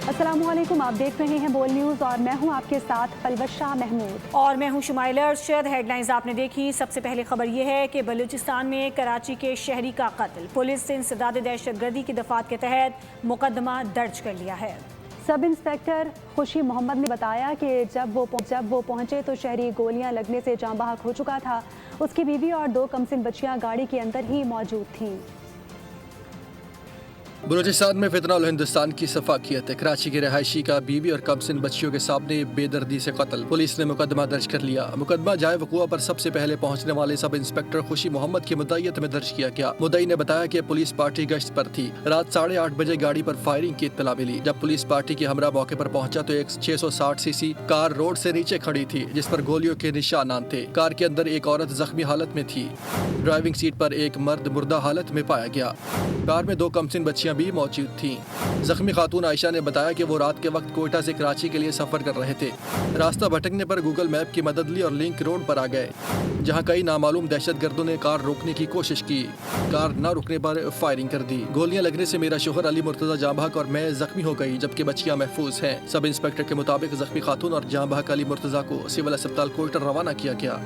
अस्सलामुअलैकुम, आप देख रहे हैं बोल न्यूज़ और मैं हूं आपके साथ पलवशा महमूद। और मैं हूं शुमाइला अरशद। हेडलाइंस आपने देखी। सबसे पहले खबर यह है कि बलूचिस्तान में कराची के शहरी का कत्ल, पुलिस ने इंसदाद दहशतगर्दी की दफात के तहत मुकदमा दर्ज कर लिया है। सब इंस्पेक्टर खुशी मोहम्मद ने बताया कि जब वो पहुंचे तो शहरी गोलियां लगने से जाँ बहक हो चुका था। उसकी बीवी और 2 कमसिन बच्चियां गाड़ी के अंदर ही मौजूद थीं। बलूचिस्तान में फितना और हिंदुस्तान की सफाकियत। कराची के रहायशी का बीवी और कमसिन बच्चियों के सामने बेदर्दी से कत्ल, पुलिस ने मुकदमा दर्ज कर लिया। मुकदमा जाए वक़ुआ पर सबसे पहले पहुंचने वाले सब इंस्पेक्टर खुशी मोहम्मद की मुद्दईयत में दर्ज किया गया। मुद्दई ने बताया कि पुलिस पार्टी गश्त पर थी। रात 8:30 बजे गाड़ी पर फायरिंग की इत्तला मिली। जब पुलिस पार्टी के हमरा मौके पर पहुंचा तो एक 660 सीसी कार रोड से नीचे खड़ी थी, जिस पर गोलियों के निशानात थे। कार के अंदर एक औरत जख्मी हालत में थी। ड्राइविंग सीट पर एक मर्द मुर्दा हालत में पाया गया। कार में 2 कमसिन बच्चियां भी मौजूद थीं। जख्मी खातून आयशा ने बताया कि वो रात के वक्त कोयटा से कराची के लिए सफर कर रहे थे। रास्ता भटकने पर गूगल मैप की मदद ली और लिंक रोड पर आ गए, जहां कई नामालूम दहशतगर्दों ने कार रोकने की कोशिश की। कार न रुकने पर फायरिंग कर दी। गोलियां लगने से मेरा शोहर अली मुर्तजा जाँ बहक और मैं जख्मी हो गई, जबकि बच्चियां महफूज हैं। सब इंस्पेक्टर के मुताबिक जख्मी खातून और जाँ बहक अली मुर्तजा को सिविल अस्पताल कोयटा रवाना किया गया।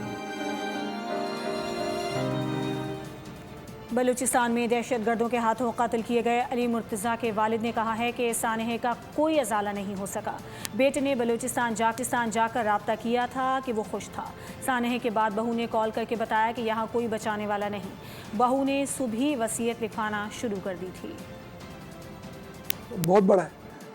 बलूचिस्तान में दहशतगर्दों के हाथों कत्ल किए गए अली मुर्तज़ा के वालिद ने कहा है कि सानहे का कोई अजाला नहीं हो सका। बेटे ने बलूचिस्तान जाकर राब्ता किया था कि वो खुश था। सानहे के बाद बहू ने कॉल करके बताया कि यहाँ कोई बचाने वाला नहीं। बहू ने सुबह वसीयत लिखवाना शुरू कर दी थी। बहुत बड़ा है,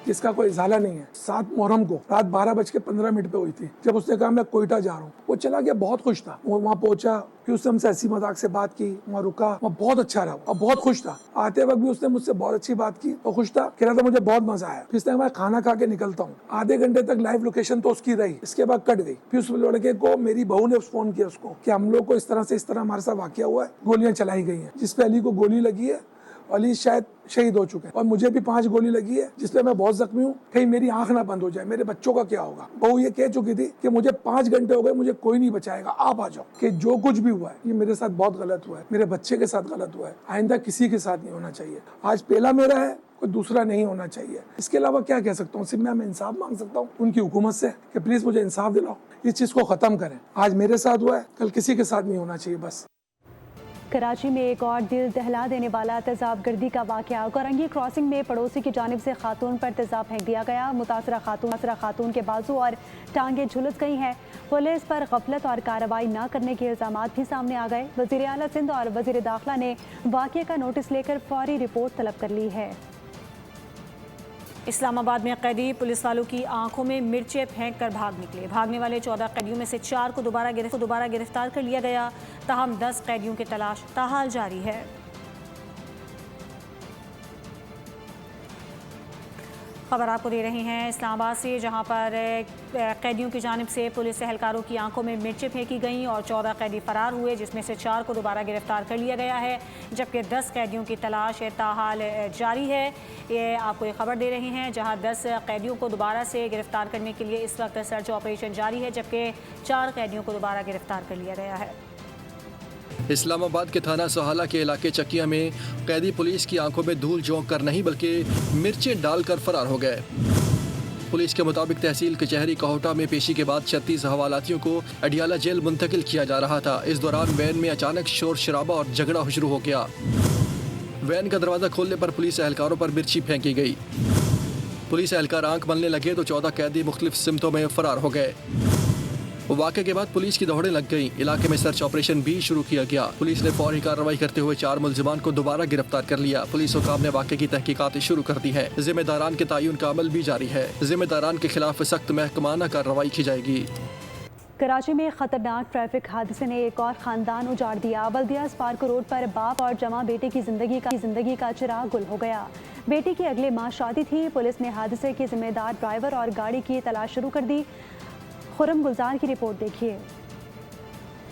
जिसका कोई इजाला नहीं है। 7 मुहर्रम को रात 12:15 पे हुई थी। जब उसने कहा मैं कोयटा जा रहा हूँ, वो चला गया। बहुत खुश था। वो वहाँ पहुंचा, फिर उसने हमसे हंसी मजाक से बात की, वहाँ रुका, वहाँ बहुत अच्छा रहा और बहुत खुश था। आते वक्त भी उसने मुझसे बहुत अच्छी बात की और खुश था। कह रहा था मुझे बहुत मजा आया। फिर इसने मैं खाना खा के निकलता हूँ। आधे घंटे तक लाइव लोकेशन तो उसकी रही, इसके बाद कट गई। फिर उस लड़के को मेरी बहू ने फोन किया उसको कि हम लोग को इस तरह हमारे साथ वाकया हुआ है, गोलियां चलाई गई हैं, जिसपे अली को गोली लगी है। अली शायद शहीद हो चुके हैं और मुझे भी 5 गोली लगी है, जिसपे मैं बहुत जख्मी हूँ। कहीं मेरी आंख ना बंद हो जाए, मेरे बच्चों का क्या होगा। बहू ये कह चुकी थी कि मुझे 5 घंटे हो गए, मुझे कोई नहीं बचाएगा, आप आ जाओ। कि जो कुछ भी हुआ है ये मेरे साथ बहुत गलत हुआ है, मेरे बच्चे के साथ गलत हुआ है, आइंदा किसी के साथ नहीं होना चाहिए। आज पहला मेरा है, कोई दूसरा नहीं होना चाहिए। इसके अलावा क्या कह सकता हूँ। सिर्फ मैं इंसाफ मांग सकता हूँ उनकी हुकूमत से कि प्लीज मुझे इंसाफ दिलाओ, इस चीज को खत्म करें। आज मेरे साथ हुआ है, कल किसी के साथ नहीं होना चाहिए। बस कराची में एक और दिल दहला देने वाला तेजाब गर्दी का वाकया। कोरंगी क्रॉसिंग में पड़ोसी की जानिब से खातून पर तेजाब फेंक दिया गया। मुतासरा खातून के बाजू और टांगें झुलस गई हैं। पुलिस पर गफलत और कार्रवाई न करने के इल्जामात भी सामने आ गए। वज़ीर आला सिंध और वज़ीर दाखिला ने वाकये का नोटिस लेकर फौरी रिपोर्ट तलब कर ली है। इस्लामाबाद में कैदी पुलिस वालों की आंखों में मिर्चें फेंक कर भाग निकले। भागने वाले 14 कैदियों में से 4 को दोबारा गिरफ्तार कर लिया गया। ताहम 10 कैदियों की तलाश ताहाल जारी है। खबर आपको दे रहे हैं इस्लामाबाद से, जहां पर कैदियों की जानिब से पुलिस एहलकारों की आंखों में मिर्चें फेंकी गईं और 14 कैदी फरार हुए, जिसमें से 4 को दोबारा गिरफ्तार कर लिया गया है, जबकि 10 कैदियों की तलाश ताहाल जारी है। ये आपको एक खबर दे रहे हैं, जहां 10 कैदियों को दोबारा से गिरफ्तार करने के लिए इस वक्त सर्च ऑपरेशन जारी है, जबकि 4 कैदियों को दोबारा गिरफ्तार कर लिया गया है। इस्लामाबाद के थाना सोहाला के इलाके चकिया में कैदी पुलिस की आंखों में धूल झोंक कर नहीं बल्कि मिर्चें डालकर फरार हो गए। पुलिस के मुताबिक तहसील कचहरी कोहटा में पेशी के बाद 36 हवालातियों को अडियाला जेल मुंतकिल किया जा रहा था। इस दौरान वैन में अचानक शोर शराबा और झगड़ा शुरू हो गया। वैन का दरवाज़ा खोलने पर पुलिस एहलकारों पर मिर्ची फेंकी गई। पुलिस एहलकार आंख मलने लगे तो 14 कैदी मुख्तलिफ सिमतों में फरार हो गए। वाक़े के बाद पुलिस की दौड़ें लग गईं। इलाके में सर्च ऑपरेशन भी शुरू किया गया। पुलिस ने फौरी कार्रवाई करते हुए 4 मुल्जिमान को दोबारा गिरफ्तार कर लिया। पुलिस हुकाम ने वाक़े की तहकीकात शुरू कर दी है। जिम्मेदारान के तयन का अमल भी जारी है। जिम्मेदारान के खिलाफ सख्त महकमाना कार्रवाई की जाएगी। कराची में खतरनाक ट्रैफिक हादसे ने एक और खानदान उजाड़ दिया। बल्दिया स्पार्को रोड पर बाप और जमा बेटे की जिंदगी का चिराग गुल हो गया। बेटी की अगले माह शादी थी। पुलिस ने हादसे के जिम्मेदार ड्राइवर और गाड़ी की तलाश शुरू कर दी। खुरम गुलजार की रिपोर्ट देखिए।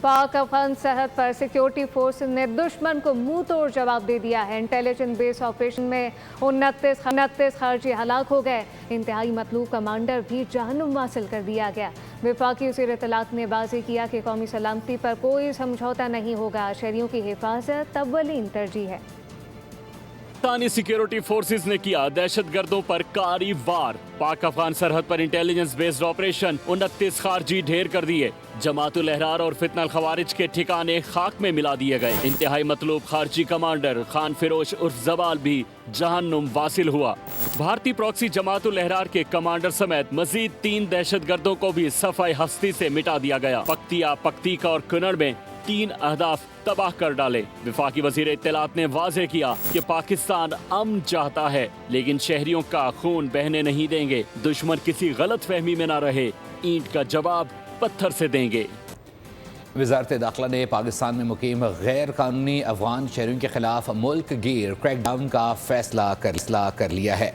पाक अफगान सरहद पर सिक्योरिटी फोर्स ने दुश्मन को मुंह तोड़ जवाब दे दिया है। इंटेलिजेंस बेस ऑपरेशन में 29 खारजी हलाक हो गए। इंतहाई मतलूब कमांडर भी जहन्नुम हासिल कर दिया गया। वफाकी वज़ीर इत्तलात ने वाज़ेह किया कि कौमी सलामती पर कोई समझौता नहीं होगा। शहरियों की हिफाजत अव्वलीन तरजीह है। पाकिस्तानी सिक्योरिटी फोर्सेस ने किया दहशत गर्दों पर कारी वार। पाक अफगान सरहद पर इंटेलिजेंस बेस्ड ऑपरेशन, 29 खारजी ढेर कर दिए। जमातुल अहरार और फितनल खवारिज के ठिकाने खाक में मिला दिए गए। इंतहाई मतलूब खारजी कमांडर खान फिरोज उर्फ जबाल भी जहन्नुम वासिल हुआ। भारतीय प्रॉक्सी जमातुल अहरार के कमांडर समेत मजीद 3 दहशत गर्दों को भी सफाई हस्ती से मिटा दिया गया। पख्तिया, पख्तीका और कन्नड़ में 3 अहदाफ तबाह कर डाले। विफाकी वजीर इत्तलात ने वाज़ेह किया कि पाकिस्तान अमन चाहता है, लेकिन शहरियों का खून बहने नहीं देंगे। दुश्मन किसी गलत फहमी में न रहे, ईंट का जवाब पत्थर से देंगे। वज़ारत दाखिला ने पाकिस्तान में मुकीम गैर कानूनी अफगान शहरियों के खिलाफ मुल्क गिर क्रैकडाउन का फैसला कर लिया है।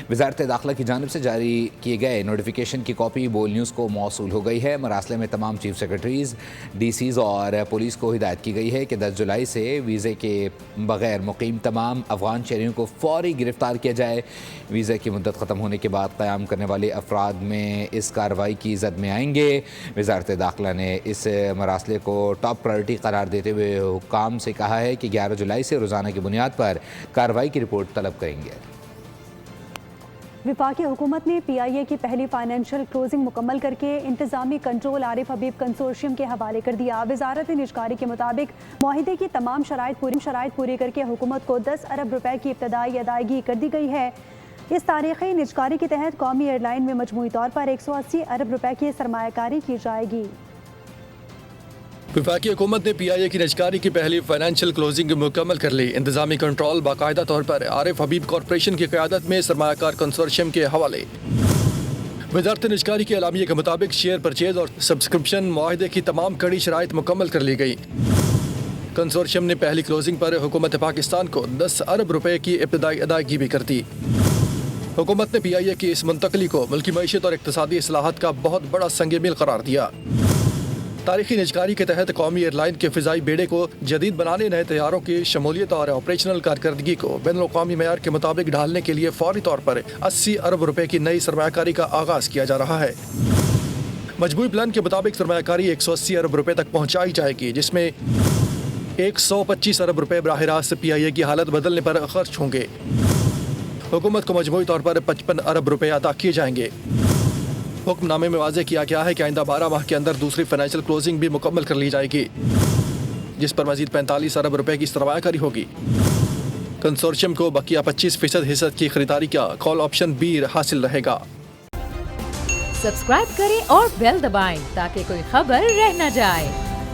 वज़ारत दाखिला की जानिब से जारी किए गए नोटिफिकेशन की कॉपी बोल न्यूज़ को मौसूल हो गई है। मरासले में तमाम चीफ सेक्रेटरीज़, डीसीज़ और पुलिस को हिदायत की गई है कि 10 जुलाई से वीज़े के बगैर मुकीम तमाम अफगान शहरियों को फौरी गिरफ्तार किया जाए। वीज़े की मुद्दत ख़त्म होने के बाद क़याम करने वाले अफराद में इस कार्रवाई की ज़द में आएंगे। वज़ारत दाखिला ने इस मरासले को टॉप प्रायोरिटी करार देते हुए हुक्काम से कहा है कि 11 जुलाई से रोज़ाना की बुनियाद पर कार्रवाई की रिपोर्ट तलब करेंगे। वफाकी हुकूमत ने PIA की पहली फाइनेंशियल क्लोजिंग मुकम्मल करके इंतजामी कंट्रोल आरिफ हबीब कंसोर्शियम के हवाले कर दिया। वजारत निजकारी के मुताबिक मुआहिदे की तमाम शराइत पूरी करके हुकूमत को 10 अरब रुपए की इब्तदाई अदायगी कर दी गई है। इस तारीखी निजकारी के तहत कौमी एयरलाइन में मजमूई तौर पर 180 अरब रुपए की सरमायाकारी की जाएगी। वफाकी हुकूमत ने PIA की निजकारी की पहली फाइनेंशियल क्लोजिंग मुकम्मल कर ली। इंतजामी कंट्रोल बाकायदा तौर पर आरिफ हबीब कॉरपोरेशन की क़यादत में सरमायाकार कंसोर्शियम के हवाले। वजारत निजकारी के एलामिये के मुताबिक शेयर परचेज और सब्सक्रिप्शन मुआहिदे की तमाम कड़ी शराइत मुकम्मल कर ली गई। कंसोर्शियम ने पहली क्लोजिंग पर हुकूमत पाकिस्तान को 10 अरब रुपए की इब्तदाई अदायगी भी कर दी। हुकूमत ने PIA की इस मुंतकली को मुल्की मईशत और इक़्तिसादी इस्लाहात का बहुत बड़ा संग मील करार दिया। तारीखी निजकारी के तहत कौमी एयरलाइन के फ़िज़ाई बेड़े को जदीद बनाने, नए तैयारों की शमूलियत और ऑपरेशनल कारकर्दगी को बैनुल-अक़वामी मयार के मुताबिक ढालने के लिए फौरी तौर पर 80 अरब रुपए की नई सरमायाकारी का आगाज़ किया जा रहा है। मजबूई प्लान के मुताबिक सरमायाकारी 180 अरब रुपए तक पहुँचाई जाएगी, जिसमें 125 अरब रुपए बराह रास्त PIA की हालत बदलने पर खर्च होंगे। हुकूमत को मजमूई तौर पर 55 अरब रुपए अदा किए जाएंगे। हुक्मनामे में वाज़ेह किया गया है कि आइंदा 12 माह के अंदर दूसरी फाइनेंशियल क्लोजिंग भी मुकम्मल कर ली जाएगी, जिस पर मजीद 45 अरब रुपए की सरमायाकारी होगी। कंसोर्शियम को बकिया 25% हिस्सा की खरीदारी का कॉल ऑप्शन भी हासिल रहेगा। सब्सक्राइब करें और बेल दबाएं ताकि कोई खबर रह न जाए।